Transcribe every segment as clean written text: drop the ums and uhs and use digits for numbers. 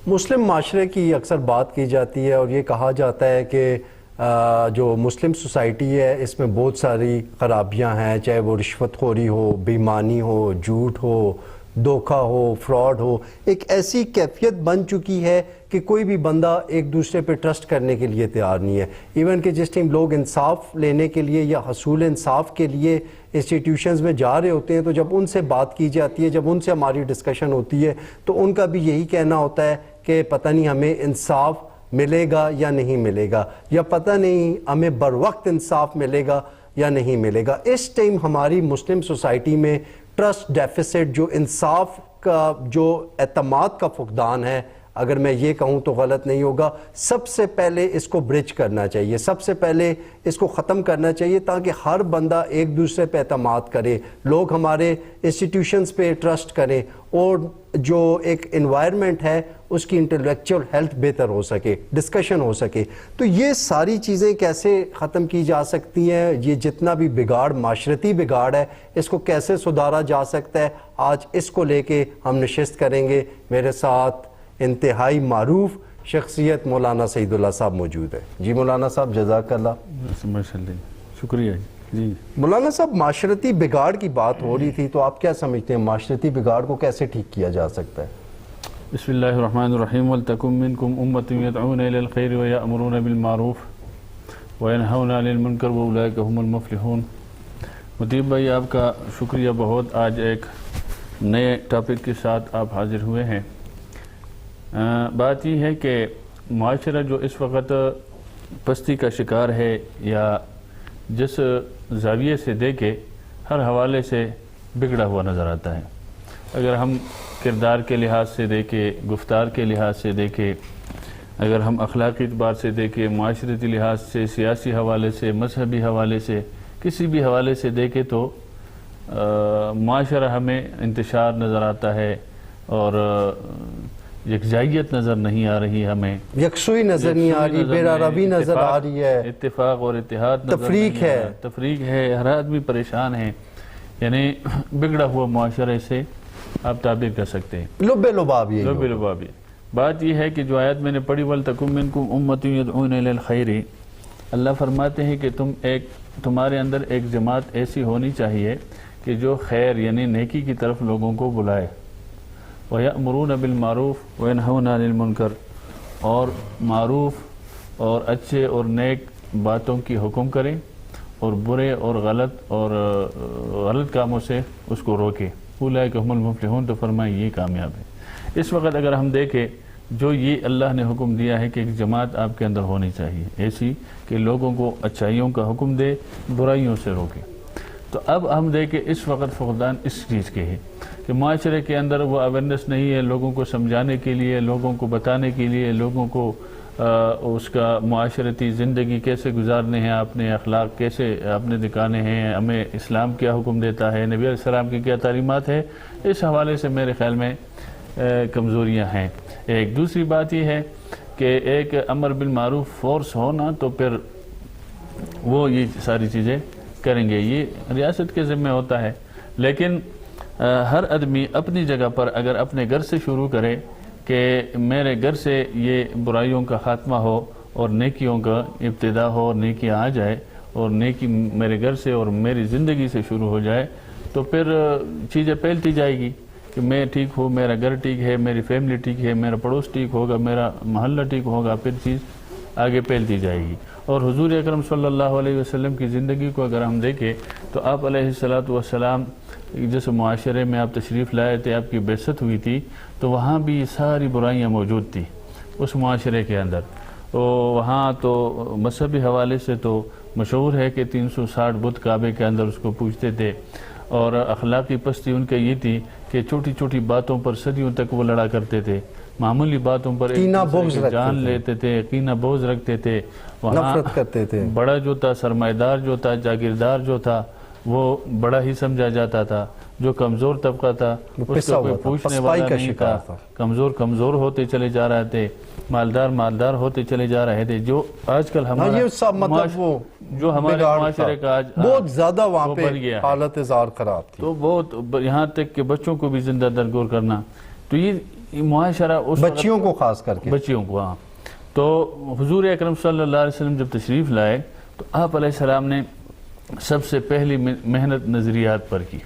مسلم معاشرے کی اکثر بات کی جاتی ہے اور یہ کہا جاتا ہے کہ جو مسلم سوسائٹی ہے اس میں بہت ساری خرابیاں ہیں، چاہے وہ رشوت خوری ہو، بے ایمانی ہو، جھوٹ ہو، دھوکہ ہو، فراڈ ہو، ایک ایسی کیفیت بن چکی ہے کہ کوئی بھی بندہ ایک دوسرے پہ ٹرسٹ کرنے کے لیے تیار نہیں ہے۔ ایون کہ جس ٹائم لوگ انصاف لینے کے لیے یا حصول انصاف کے لیے انسٹیٹیوشنز میں جا رہے ہوتے ہیں تو جب ان سے بات کی جاتی ہے، جب ان سے ہماری ڈسکشن ہوتی ہے تو ان کا بھی یہی کہنا ہوتا ہے کہ پتہ نہیں ہمیں انصاف ملے گا یا نہیں ملے گا، یا پتہ نہیں ہمیں بروقت انصاف ملے گا یا نہیں ملے گا۔ اس ٹائم ہماری مسلم سوسائٹی میں ٹرسٹ ڈیفیسٹ، جو انصاف کا، جو اعتماد کا فقدان ہے، اگر میں یہ کہوں تو غلط نہیں ہوگا، سب سے پہلے اس کو برج کرنا چاہیے، سب سے پہلے اس کو ختم کرنا چاہیے تاکہ ہر بندہ ایک دوسرے پہ اعتماد کرے، لوگ ہمارے انسٹیٹیوشنز پہ ٹرسٹ کریں اور جو ایک انوائرمنٹ ہے اس کی انٹلیکچوئل ہیلتھ بہتر ہو سکے، ڈسکشن ہو سکے۔ تو یہ ساری چیزیں کیسے ختم کی جا سکتی ہیں، یہ جتنا بھی بگاڑ، معاشرتی بگاڑ ہے، اس کو کیسے سدھارا جا سکتا ہے، آج اس کو لے کے ہم نشست کریں گے۔ میرے ساتھ انتہائی معروف شخصیت مولانا سعید اللہ صاحب موجود ہے۔ جی مولانا صاحب جزاک اللہ۔ شکریہ جی۔ مولانا صاحب، معاشرتی بگاڑ کی بات ہو رہی تھی تو آپ کیا سمجھتے ہیں معاشرتی بگاڑ کو کیسے ٹھیک کیا جا سکتا ہے؟ بسم اللہ الرحمن الرحیم۔ وَلْتَكُن مِّنكُمْ أُمَّةٌ يَدْعُونَ إِلَى الْخَيْرِ وَيَأْمُرُونَ بِالْمَعْرُوفِ وَيَنْهَوْنَ عَنِ الْمُنكَرِ وَأُولَٰئِكَ هُمُ الْمُفْلِحُونَ۔ مطیب بھائی آپ کا شکریہ بہت، آج ایک نئے ٹاپک کے ساتھ آپ حاضر ہوئے ہیں۔ بات یہ ہے کہ معاشرہ جو اس وقت پستی کا شکار ہے، یا جس زاویے سے دیکھے ہر حوالے سے بگڑا ہوا نظر آتا ہے۔ اگر ہم کردار کے لحاظ سے دیکھیں، گفتار کے لحاظ سے دیکھیں، اگر ہم اخلاقی اعتبار سے دیکھیں، معاشرتی لحاظ سے، سیاسی حوالے سے، مذہبی حوالے سے، کسی بھی حوالے سے دیکھیں تو معاشرہ ہمیں انتشار نظر آتا ہے اور یکجائیت نظر نہیں آ رہی، ہمیں یکسوئی نظر نہیں آ رہی، بیراروی نظر آ رہی ہے، اتفاق اور اتحاد نظر تفریق ہے، تفریق ہے، ہر آدمی پریشان ہے، یعنی بگڑا ہوا معاشرے سے آپ تعبیر کر سکتے ہیں، لبے لبابی۔ لبے لبابی۔ بات یہ ہے کہ جو آیت میں نے پڑھی وَلْتَكُن مِّنكُمْ أُمَّةٌ يَدْعُونَ إِلَى الْخَيْرِ، اللہ فرماتے ہیں کہ تمہارے اندر ایک جماعت ایسی ہونی چاہیے کہ جو خیر یعنی نیکی کی طرف لوگوں کو بلائے، وَيَأْمُرُونَ بِالْمَعْرُوفِ وَيَنْهَوْنَ عَنِ الْمُنكَرِ، اور معروف اور اچھے اور نیک باتوں کی حکم کریں اور برے اور غلط کاموں سے اس کو روکیں۔ اولئک هم المفلحون، تو فرمائیں یہ کامیاب ہے۔ اس وقت اگر ہم دیکھیں جو یہ اللہ نے حکم دیا ہے کہ ایک جماعت آپ کے اندر ہونی چاہیے ایسی کہ لوگوں کو اچھائیوں کا حکم دے، برائیوں سے روکے، تو اب ہم دیکھیں اس وقت فقدان اس چیز کے ہے کہ معاشرے کے اندر وہ اویرنس نہیں ہے، لوگوں کو سمجھانے کے لیے، لوگوں کو بتانے کے لیے، لوگوں کو اس کا معاشرتی زندگی کیسے گزارنے ہیں، اپنے اخلاق کیسے اپنے دکھانے ہیں، ہمیں اسلام کیا حکم دیتا ہے، نبی علیہ السلام کی کیا تعلیمات ہے، اس حوالے سے میرے خیال میں کمزوریاں ہیں۔ ایک دوسری بات یہ ہے کہ ایک امر بالمعروف فورس ہونا تو پھر وہ یہ ساری چیزیں کریں گے، یہ ریاست کے ذمہ ہوتا ہے، لیکن ہر آدمی اپنی جگہ پر اگر اپنے گھر سے شروع کرے کہ میرے گھر سے یہ برائیوں کا خاتمہ ہو اور نیکیوں کا ابتدا ہو اور نیکیاں آ جائے اور نیکی میرے گھر سے اور میری زندگی سے شروع ہو جائے تو پھر چیزیں پھیلتی جائے گی کہ میں ٹھیک ہوں، میرا گھر ٹھیک ہے، میری فیملی ٹھیک ہے، میرا پڑوس ٹھیک ہوگا، میرا محلہ ٹھیک ہوگا، پھر چیز آگے پھیلتی جائے گی۔ اور حضور اکرم صلی اللہ علیہ وسلم کی زندگی کو اگر ہم دیکھیں تو آپ علیہ السلام جس معاشرے میں آپ تشریف لائے تھے، آپ کی بعثت ہوئی تھی، تو وہاں بھی ساری برائیاں موجود تھیں اس معاشرے کے اندر۔ وہاں تو مذہبی حوالے سے تو مشہور ہے کہ 360 بت کعبے کے اندر اس کو پوجتے تھے، اور اخلاقی پستی ان کے یہ تھی کہ چھوٹی چھوٹی باتوں پر صدیوں تک وہ لڑا کرتے تھے، معمولی باتوں پر جان لیتے تھے، کینہ بغض رکھتے تھے، نفرت کرتے تھے۔ بڑا جو تھا، سرمایہ جو تھا، جاگیردار جو تھا، وہ بڑا ہی سمجھا جاتا تھا، جو کمزور طبقہ تھا اس کو کوئی پوچھنے والا نہیں تھا، کمزور ہوتے چلے جا رہے تھے، مالدار ہوتے چلے جا رہے تھے، جو آج کل ہمارے معاشرے کا آج بہت زیادہ وہاں پہ حالت زار خراب تھی، تو بہت یہاں تک کہ بچوں کو بھی زندہ درگور کرنا، تو معاشرہ اس وقت بچیوں کو خاص کر کے، بچیوں کو، ہاں. تو حضور اکرم صلی اللہ علیہ وسلم جب تشریف لائے تو آپ علیہ السلام نے سب سے پہلی محنت نظریات پر کی،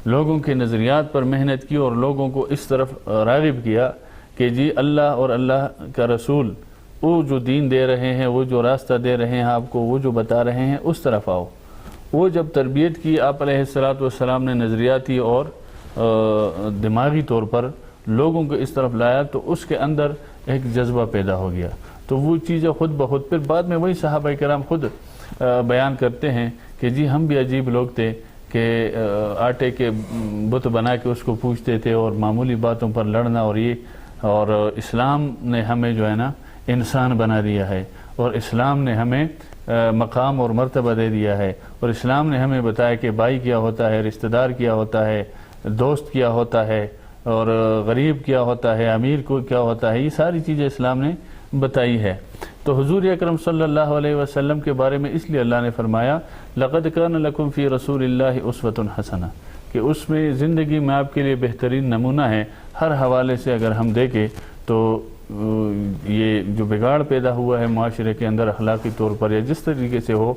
لوگوں کے نظریات پر محنت کی اور لوگوں کو اس طرف راغب کیا کہ جی اللہ اور اللہ کا رسول وہ جو دین دے رہے ہیں، وہ جو راستہ دے رہے ہیں آپ کو، وہ جو بتا رہے ہیں اس طرف آؤ. وہ جب تربیت کی آپ علیہ السلام نے نظریاتی اور دماغی طور پر لوگوں کو اس طرف لایا تو اس کے اندر ایک جذبہ پیدا ہو گیا. تو وہ چیزیں خود بخود پھر بعد میں وہی صحابہ کرام خود بیان کرتے ہیں کہ جی ہم بھی عجیب لوگ تھے کہ آٹے کے بت بنا کے اس کو پوچھتے تھے اور معمولی باتوں پر لڑنا، اور اسلام نے ہمیں جو ہے نا انسان بنا دیا ہے، اور اسلام نے ہمیں مقام اور مرتبہ دے دیا ہے، اور اسلام نے ہمیں بتایا کہ بھائی کیا ہوتا ہے، رشتہ دار کیا ہوتا ہے، دوست کیا ہوتا ہے، اور غریب کیا ہوتا ہے، امیر کو کیا ہوتا ہے. یہ ساری چیزیں اسلام نے بتائی ہے. تو حضور اکرم صلی اللہ علیہ وسلم کے بارے میں اس لیے اللہ نے فرمایا لَقَدْ كَانَ لَكُمْ فِي رَسُولِ اللَّهِ أُسْوَةٌ حَسَنَةٌ، کہ اس میں زندگی میں آپ کے لیے بہترین نمونہ ہے. ہر حوالے سے اگر ہم دیکھیں تو یہ جو بگاڑ پیدا ہوا ہے معاشرے کے اندر اخلاقی طور پر یا جس طریقے سے ہو،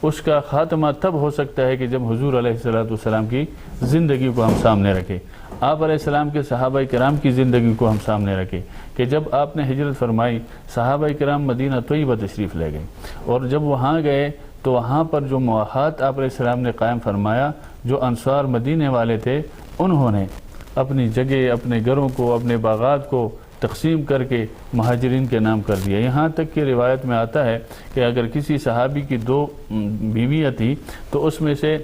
اس کا خاتمہ تب ہو سکتا ہے کہ جب حضور علیہ السلام کی زندگی کو ہم سامنے رکھیں، آپ علیہ السلام کے صحابہ کرام کی زندگی کو ہم سامنے رکھیں کہ جب آپ نے ہجرت فرمائی، صحابہ کرام مدینہ طیبہ تشریف لے گئے، اور جب وہاں گئے تو وہاں پر جو مواخات آپ علیہ السلام نے قائم فرمایا، جو انصار مدینے والے تھے انہوں نے اپنی جگہ، اپنے گھروں کو، اپنے باغات کو تقسیم کر کے مہاجرین کے نام کر دیا. یہاں تک کہ روایت میں آتا ہے کہ اگر کسی صحابی کی 2 بیویاں تھیں تو اس میں سے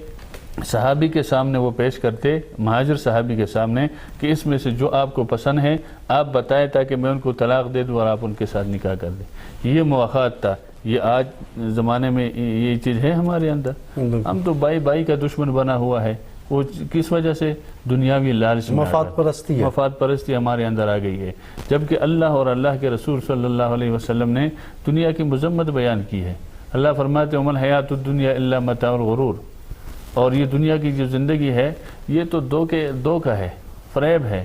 صحابی کے سامنے وہ پیش کرتے، مہاجر صحابی کے سامنے، کہ اس میں سے جو آپ کو پسند ہے آپ بتائیں تاکہ میں ان کو طلاق دے دوں اور آپ ان کے ساتھ نکاح کر دیں. یہ مواخات تھا. یہ آج زمانے میں یہ چیز ہے ہمارے اندر. ہم تو بائی کا دشمن بنا ہوا ہے. وہ کس وجہ سے؟ دنیاوی لالچ، مفاد پرستی ہمارے اندر آ گئی ہے، جبکہ اللہ اور اللہ کے رسول صلی اللہ علیہ وسلم نے دنیا کی مذمت بیان کی ہے. اللہ فرماتے ہیں وَمَا الْحَيَاةُ الدُّنْيَا إِلَّا مَتَاعُ الْغُرُورِ، اور یہ دنیا کی جو زندگی ہے یہ تو دھوکہ ہے، فریب ہے،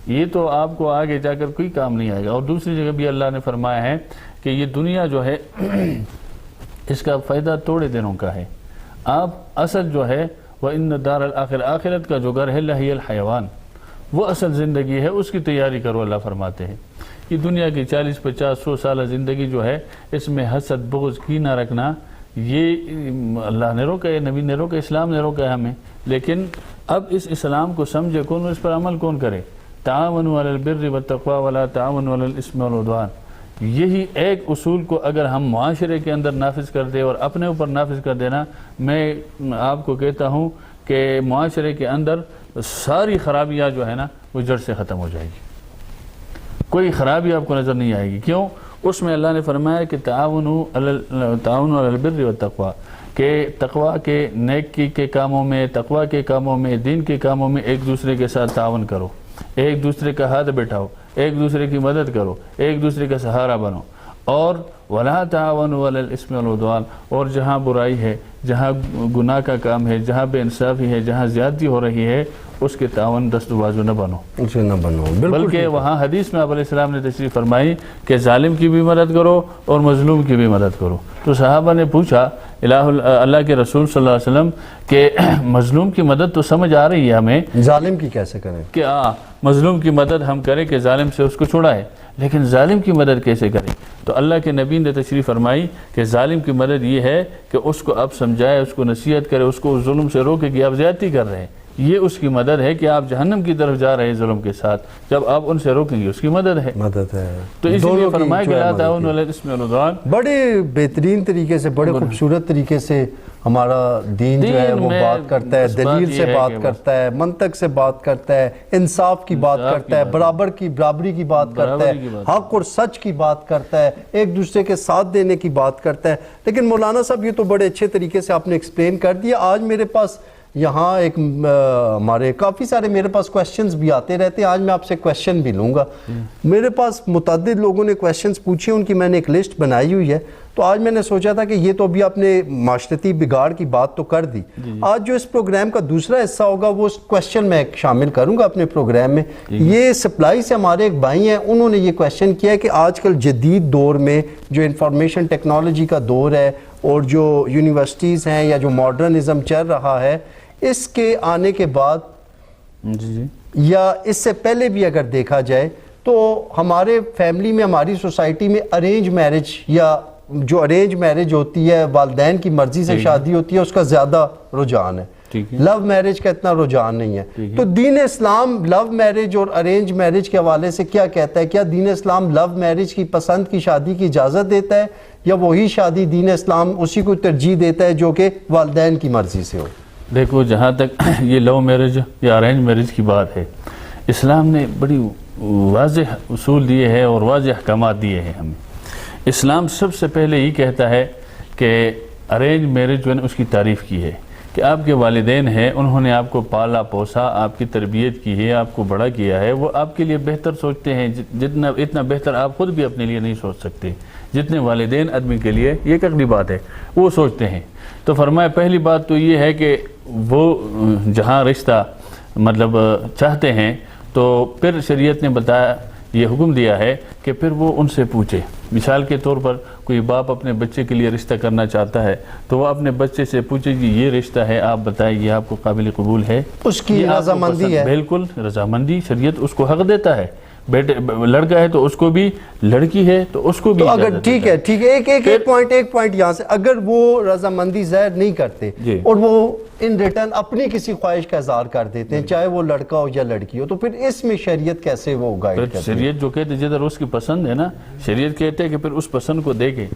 یہ تو آپ کو آگے جا کر کوئی کام نہیں آئے گا. اور دوسری جگہ بھی اللہ نے فرمایا ہے کہ یہ دنیا جو ہے اس کا فائدہ تھوڑے دنوں کا ہے. آپ اصل جو ہے وَإِنَّ دَارَ الْآخِرَةِ، آخرت کا جو گھر ہے لَهِيَ الْحَيَوَانِ، وہ اصل زندگی ہے، اس کی تیاری کرو. اللہ فرماتے ہیں یہ دنیا کی 40 50 100 سالہ زندگی جو ہے اس میں حسد، بغض، کینہ رکھنا، یہ اللہ نے روکا ہے، نبی نے روکا، اسلام نے روکا ہے ہمیں. لیکن اب اس اسلام کو سمجھے کون، اس پر عمل کون کرے؟ تعاونوا علی البر والتقوی ولا تعاونوا علی الاثم والعدوان. یہی ایک اصول کو اگر ہم معاشرے کے اندر نافذ کر دیں اور اپنے اوپر نافذ کر دینا، میں آپ کو کہتا ہوں کہ معاشرے کے اندر ساری خرابیاں جو ہے نا وہ جڑ سے ختم ہو جائے گی. کوئی خرابی آپ کو نظر نہیں آئے گی. کیوں؟ اس میں اللہ نے فرمایا کہ تعاونوا علی البر والتقوی، کہ تقوی کے، نیکی کے کاموں میں، تقوی کے کاموں میں، دین کے کاموں میں ایک دوسرے کے ساتھ تعاون کرو، ایک دوسرے کا ہاتھ بٹھاؤ، ایک دوسرے کی مدد کرو، ایک دوسرے کا سہارا بنو. اور وَلَا تَعَاوَنُوا عَلَى الْإِثْمِ وَالْعُدْوَانِ، اور جہاں برائی ہے، جہاں گناہ کا کام ہے، جہاں بے انصافی ہے، جہاں زیادتی ہو رہی ہے، اس کے تعاون دست و بازو نہ بنو. بلکہ وہاں حدیث میں آپ علیہ السلام نے تشریح فرمائی کہ ظالم کی بھی مدد کرو اور مظلوم کی بھی مدد کرو. تو صحابہ نے پوچھا اللہ کے رسول صلی اللہ علیہ وسلم کہ مظلوم کی مدد تو سمجھ آ رہی ہے ہمیں، ظالم کی کیسے کریں؟ کہ مظلوم کی مدد ہم کریں کہ ظالم سے اس کو چھڑائے، لیکن ظالم کی مدد کیسے کریں؟ تو اللہ کے نبی نے تشریح فرمائی کہ ظالم کی مدد یہ ہے کہ اس کو اب سمجھائے، اس کو نصیحت کرے، اس کو ظلم سے روکے کہ آپ زیادتی کر رہے ہیں. یہ اس کی مدد ہے کہ آپ جہنم کی طرف جا رہے ہیں ظلم کے ساتھ، جب آپ ان سے روکیں گے اس کی مدد ہے. تو اس لیے فرمایا کہ لا تعاونوا علی الاثم والعدوان. بڑے بہترین طریقے سے، بڑے خوبصورت طریقے سے ہمارا دین جو ہے وہ بات کرتا ہے، دلیل سے بات کرتا ہے، منطق سے بات کرتا ہے، انصاف کی بات کرتا ہے، برابری کی بات کرتا ہے، حق اور سچ کی بات کرتا ہے، ایک دوسرے کے ساتھ دینے کی بات کرتا ہے. لیکن مولانا صاحب یہ تو بڑے اچھے طریقے سے آپ نے ایکسپلین کر دیا. آج میرے پاس یہاں ایک ہمارے کافی سارے میرے پاس کویسچنز بھی آتے رہتے ہیں. آج میں آپ سے کویسچن بھی لوں گا. میرے پاس متعدد لوگوں نے کویسچنز پوچھے، ان کی میں نے ایک لسٹ بنائی ہوئی ہے. تو آج میں نے سوچا تھا کہ یہ تو ابھی آپ نے معاشرتی بگاڑ کی بات تو کر دی، آج جو اس پروگرام کا دوسرا حصہ ہوگا وہ کویسچن میں شامل کروں گا اپنے پروگرام میں. یہ سپلائی سے ہمارے ایک بھائی ہیں، انہوں نے یہ کویسچن کیا ہے کہ آج کل جدید دور میں جو انفارمیشن ٹیکنالوجی کا دور ہے اور جو یونیورسٹیز ہیں یا جو ماڈرنزم چل رہا ہے، اس کے آنے کے بعد یا اس سے پہلے بھی اگر دیکھا جائے تو ہمارے فیملی میں، ہماری سوسائٹی میں ارینج میرج یا جو ارینج میرج ہوتی ہے، والدین کی مرضی سے شادی ہوتی ہے، اس کا زیادہ رجحان ہے. لو میرج کا اتنا رجحان نہیں ہے. تو دین اسلام لو میرج اور ارینج میرج کے حوالے سے کیا کہتا ہے؟ کیا دین اسلام لو میرج کی پسند کی شادی کی اجازت دیتا ہے یا وہی شادی دین اسلام اسی کو ترجیح دیتا ہے جو کہ والدین کی مرضی سے ہو؟ دیکھو، جہاں تک یہ لو میرج یا ارینج میرج کی بات ہے، اسلام نے بڑی واضح اصول دیے ہیں اور واضح احکامات دیے ہیں ہمیں. اسلام سب سے پہلے یہ کہتا ہے کہ ارینج میرج جو ہے اس کی تعریف کی ہے کہ آپ کے والدین ہیں، انہوں نے آپ کو پالا پوسا، آپ کی تربیت کی ہے، آپ کو بڑا کیا ہے، وہ آپ کے لیے بہتر سوچتے ہیں اتنا بہتر آپ خود بھی اپنے لیے نہیں سوچ سکتے جتنے والدین آدمی کے لیے، یہ ایک اگلی بات ہے، وہ سوچتے ہیں. تو فرمایا پہلی بات تو یہ ہے کہ وہ جہاں رشتہ مطلب چاہتے ہیں تو پھر شریعت نے بتایا، یہ حکم دیا ہے کہ پھر وہ ان سے پوچھے. مثال کے طور پر کوئی باپ اپنے بچے کے لیے رشتہ کرنا چاہتا ہے تو وہ اپنے بچے سے پوچھے کہ یہ رشتہ ہے، آپ بتائیں یہ آپ کو قابل قبول ہے؟ اس کی رضامندی ہے. بالکل رضامندی، شریعت اس کو حق دیتا ہے. بیٹے لڑکا ہے تو اس کو بھی، لڑکی ہے تو اس کو بھی. تو اگر ٹھیک ہے ایک پوائنٹ یہاں سے، اگر وہ رضامندی ظاہر نہیں کرتے اور وہ ان ریٹرن اپنی کسی خواہش کا اظہار کر دیتے ہیں، چاہے وہ لڑکا ہو یا لڑکی ہو، تو پھر اس میں شریعت کیسے وہ گائیڈ کرتی ہے؟ شریعت جو کہتے ہیں جدھر اس کی پسند ہے نا، شریعت کہتے ہیں کہ پھر اس پسند کو دیکھے،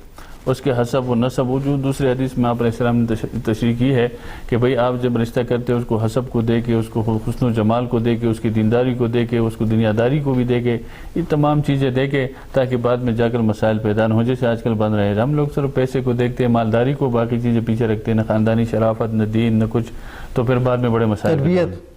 اس کے حسب و نسب. وہ جو دوسرے حدیث میں آپ علیہ السلام نے تشریح کی ہے کہ بھئی آپ جب رشتہ کرتے ہیں اس کو حسب کو دیکھے، اس کو حسن و جمال کو دیکھے، اس کی دینداری کو دیکھے، اس کو دنیا داری کو بھی دیکھے، یہ تمام چیزیں دیکھے تاکہ بعد میں جا کر مسائل پیدا نہ ہو. جیسے آج کل بن رہے ہیں، ہم لوگ صرف پیسے کو دیکھتے ہیں، مالداری کو، باقی چیزیں پیچھے رکھتے ہیں، نہ خاندانی شرافت، نہ دین، نہ کچھ، تو پھر بعد میں بڑے مسائل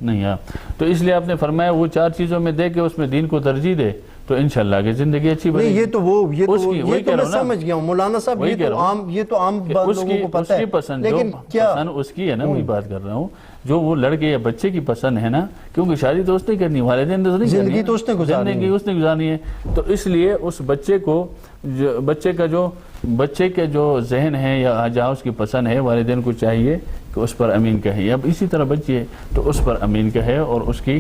نہیں. ہاں، تو اس لیے آپ نے فرمایا وہ چار چیزوں میں دے کے اس میں دین کو ترجیح دے تو انشاءاللہ کہ زندگی اچھی بنے گی. یہ تو میں سمجھ گیا ہوں مولانا صاحب، یہ تو عام لوگوں کو پتہ ہے، لیکن کیا پسند اس کی ہے نا، وہی بات کر رہا ہوں، جو وہ لڑکے یا بچے کی پسند ہے نا، کیونکہ شادی تو اس نے کرنی، والدین تو نہیں، زندگی تو اس نے گزارنی ہے. تو اس لیے اس بچے کو، بچے کے جو ذہن ہے یا جہاں اس کی پسند ہے، والدین کو چاہیے کہ اس پر امین کہے. اب اسی طرح بچی ہے تو اس پر امین کہے اور اس کی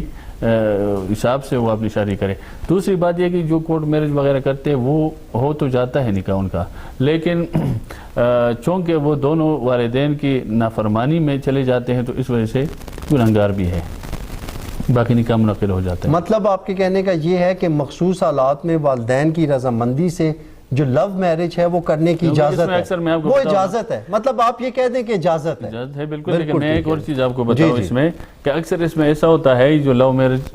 حساب سے وہ اپنی شادی کرے. دوسری بات یہ کہ جو کورٹ میرج وغیرہ کرتے ہیں وہ ہو تو جاتا ہے نکاح ان کا، لیکن چونکہ وہ دونوں والدین کی نافرمانی میں چلے جاتے ہیں تو اس وجہ سے گنہگار بھی ہے، باقی نکاح منعقد ہو جاتا ہے. مطلب آپ کے کہنے کا یہ ہے کہ مخصوص حالات میں والدین کی رضامندی سے جو لو میرج ہے وہ کرنے کی اجازت ہے، وہ اجازت ہے. مطلب آپ یہ کہہ دیں کہ اجازت ہے. بالکل. لیکن میں ایک اور چیز آپ کو بتاؤں اس میں کہ اکثر اس میں ایسا ہوتا ہے جو لو میرج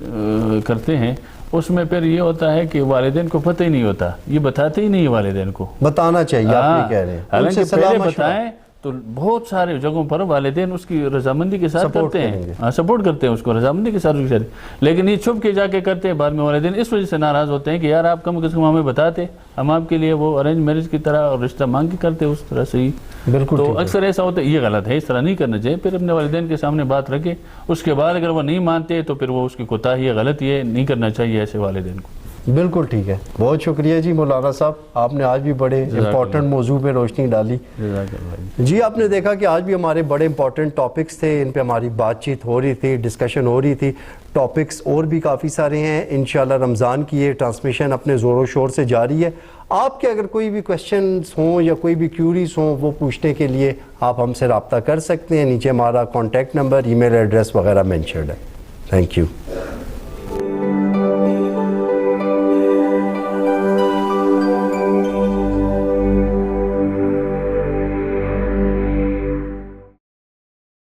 کرتے ہیں اس میں پھر یہ ہوتا ہے کہ والدین کو پتہ ہی نہیں ہوتا، یہ بتاتے ہی نہیں والدین کو. بتانا چاہیے، آپ یہ کہہ رہے ہیں. حالانکہ پہلے بتائیں تو بہت سارے جگہوں پر والدین اس کی رضامندی کے ساتھ کرتے ہیں، سپورٹ کرتے ہیں اس کو رضامندی کے ساتھ، لیکن یہ چھپ کے جا کے کرتے ہیں. بعد میں والدین اس وجہ سے ناراض ہوتے ہیں کہ یار آپ کم از کم ہمیں بتاتے، ہم آپ کے لیے وہ ارینج میرج کی طرح اور رشتہ مانگ کے کرتے اس طرح سے ہی. بالکل. تو اکثر ایسا ہوتا ہے، یہ غلط ہے، اس طرح نہیں کرنا چاہیے. پھر اپنے والدین کے سامنے بات رکھے، اس کے بعد اگر وہ نہیں مانتے تو پھر وہ اس کی کوتاہی ہے، غلطی ہے، نہیں کرنا چاہیے ایسے والدین کو. بالکل ٹھیک ہے. بہت شکریہ جی مولانا صاحب، آپ نے آج بھی بڑے امپورٹنٹ موضوع پہ روشنی ڈالی. جی آپ نے دیکھا کہ آج بھی ہمارے بڑے امپورٹنٹ ٹاپکس تھے، ان پہ ہماری بات چیت ہو رہی تھی، ڈسکشن ہو رہی تھی. ٹاپکس اور بھی کافی سارے ہیں. انشاءاللہ رمضان کی یہ ٹرانسمیشن اپنے زور و شور سے جاری ہے. آپ کے اگر کوئی بھی کویسچنز ہوں یا کوئی بھی کیوریز ہوں وہ پوچھنے کے لیے آپ ہم سے رابطہ کر سکتے ہیں. نیچے ہمارا کانٹیکٹ نمبر، ای میل ایڈریس وغیرہ مینشنڈ ہے. Thank you.